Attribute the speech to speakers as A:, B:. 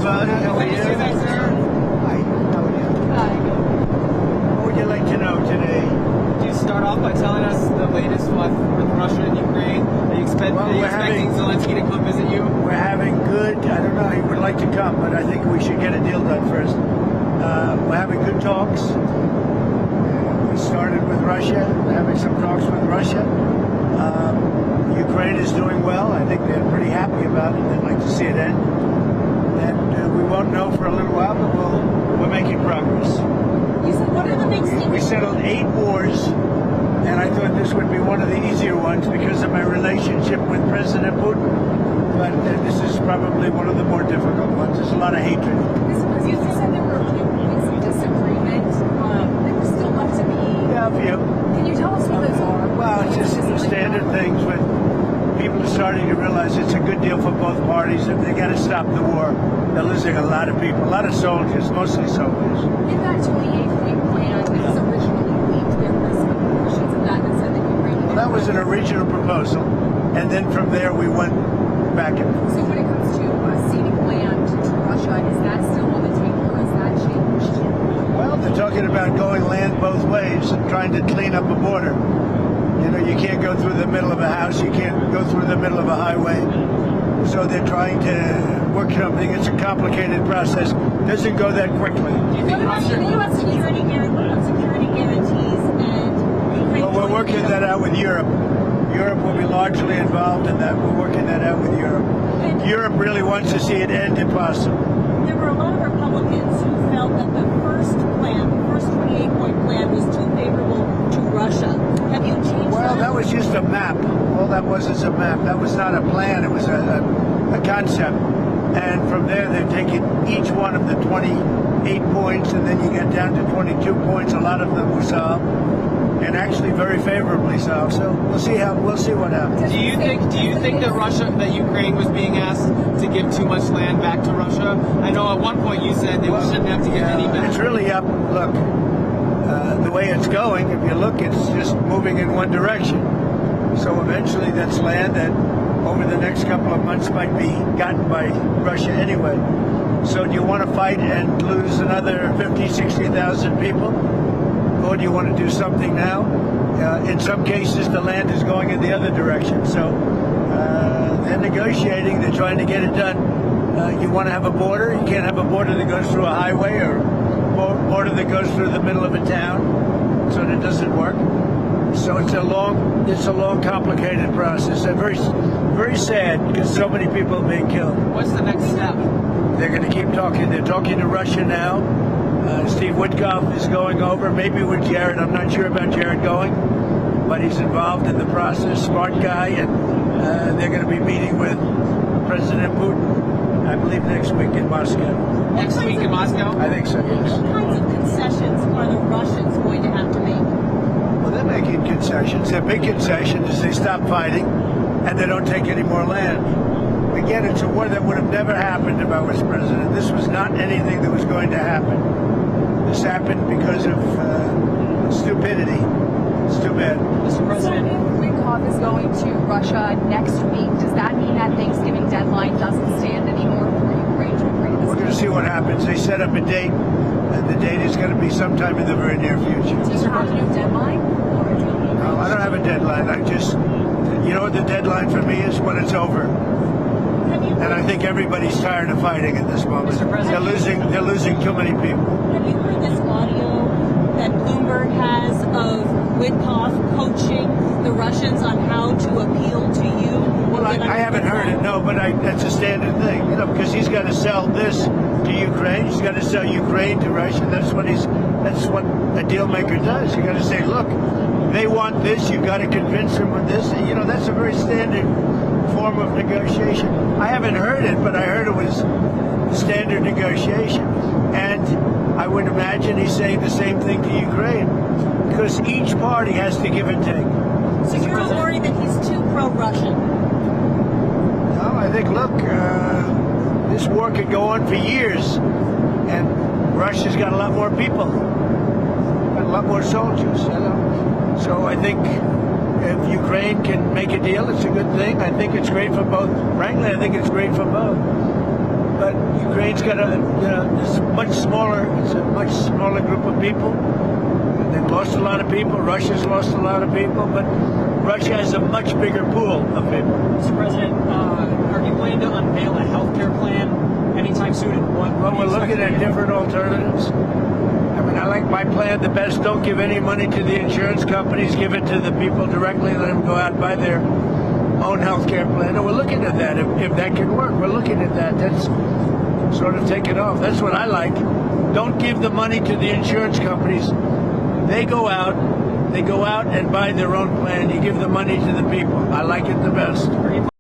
A: bud. How are you? Hi. How are you? What would you like to know today?
B: Could you start off by telling us the latest with Russia and Ukraine? Are you expecting Zelensky to come visit you?
A: We're having good, I don't know, he would like to come, but I think we should get a deal done first. We're having good talks. We started with Russia. We're having some talks with Russia. Ukraine is doing well. I think they're pretty happy about it. They'd like to see it end. And we won't know for a little while, but we're making progress.
C: What are the big secrets?
A: We settled 8 wars, and I thought this would be one of the easier ones because of my relationship with President Putin. But this is probably one of the more difficult ones. There's a lot of hatred.
C: You said there were points of disagreement that were still left to be.
A: Yeah, a few.
C: Can you tell us what those are?
A: Well, it's just standard things when people are starting to realize it's a good deal for both parties and they got to stop the war. They're losing a lot of people, a lot of soldiers, mostly soldiers.
C: In that 28-point plan, it was originally leaked. There were some portions of that that said that Ukraine.
A: Well, that was an original proposal, and then from there we went back and forth.
C: So when it comes to ceding land to Russia, is that still on the table or has that changed?
A: Well, they're talking about going land both ways and trying to clean up a border. You know, you can't go through the middle of a house, you can't go through the middle of a highway. So they're trying to work something. It's a complicated process. Doesn't go that quickly.
C: What about security guarantees and?
A: Well, we're working that out with Europe. Europe will be largely involved in that. We're working that out with Europe. Europe really wants to see it end if possible.
D: There were a lot of Republicans who felt that the first plan, the first 28-point plan, was too favorable to Russia. Have you changed
A: Well,
D: that?
A: that was just a map. All that was is a map. That was not a plan. It was a concept. And from there, they've taken each one of the 28 points, and then you get down to 22 points. A lot of them were solved, and actually very favorably solved. So we'll see what happens.
B: Do you think that Ukraine was being asked to give too much land back to Russia? I know at one point you said they shouldn't have to give any back.
A: It's really up. Look, the way it's going, if you look, it's just moving in one direction. So eventually that's land that over the next couple of months might be gotten by Russia anyway. So do you want to fight and lose another 50, 60,000 people? Or do you want to do something now? In some cases, the land is going in the other direction. So they're negotiating. They're trying to get it done. You want to have a border. You can't have a border that goes through a highway or a border that goes through the middle of a town. So that doesn't work. So it's a long, complicated process. And very sad because so many people are being killed.
B: What's the next step?
A: They're going to keep talking. They're talking to Russia now. Steve Witkoff is going over, maybe with Jared. I'm not sure about Jared going, but he's involved in the process. Smart guy, and they're going to be meeting with President Putin, I believe, next week in Moscow.
B: Next week in Moscow?
A: I think so, yes.
D: What kinds of concessions are the Russians going to have to make?
A: Well, they're making concessions. Their big concession is they stop fighting and they don't take any more land. Again, it's a war that would have never happened if I was president. This was not anything that was going to happen. This happened because of stupidity. It's too bad.
B: Mr. President.
C: So if Witkoff is going to Russia next week, does that mean that Thanksgiving deadline doesn't stand anymore for Ukraine to agree to this?
A: We're going to see what happens. They set up a date, and the date is going to be sometime in the very near future.
C: Do you have no deadline?
A: No, I don't have a deadline. You know what the deadline for me is? When it's over. And I think everybody's tired of fighting at this moment. They're losing too many people.
D: Have you heard this audio that Bloomberg has of Witkoff coaching the Russians on how to appeal to you?
A: Well, I haven't heard it, no, but that's a standard thing, you know, because he's got to sell this to Ukraine. He's got to sell Ukraine to Russia. That's what a deal maker does. You got to say, look, they want this. You've got to convince them with this. You know, that's a very standard form of negotiation. I haven't heard it, but I heard it was standard negotiation. And I would imagine he's saying the same thing to Ukraine, because each party has to give and take.
D: So you're worried that he's too pro-Russian?
A: No, I think, look, this war could go on for years, and Russia's got a lot more people, got a lot more soldiers, you know. So I think if Ukraine can make a deal, it's a good thing. I think it's great for both. Frankly, I think it's great for both. But Ukraine's got it's much smaller. It's a much smaller group of people. They've lost a lot of people. Russia's lost a lot of people, but Russia has a much bigger pool of people.
E: Mr. President, are you planning to unveil a health care plan anytime soon? And
A: Well, we're looking at different alternatives. I mean, I like my plan the best. Don't give any money to the insurance companies. Give it to the people directly. Let them go out and buy their own health care plan. And we're looking at that. If that can work, we're looking at that. That's sort of taken off. That's what I like. Don't give the money to the insurance companies. They go out and buy their own plan. You give the money to the people. I like it the best.